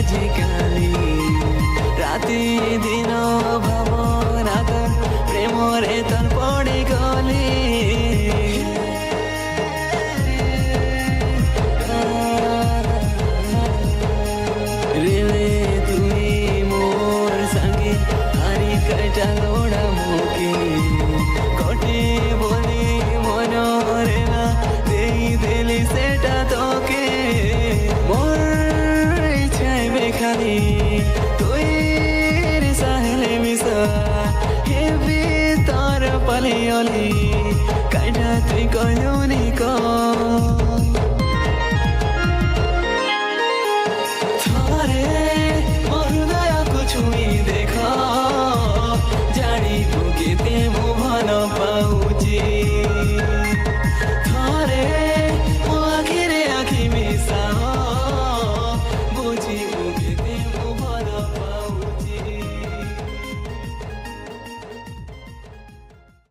আজিকালি রাতি দিন ভাবনা তোর প্রেমরে তোর পড়ে গলি রেলে তুই মোর সঙ্গে হারি কাটা লোড়া মুখে কটে বলি মনরে না দেই দিলি সেটা তোকে মোর ইচ্ছায় বেখানি তুই সাহেলে মিশা হেবি তোর পালে অলি কাটা তুই কলুনি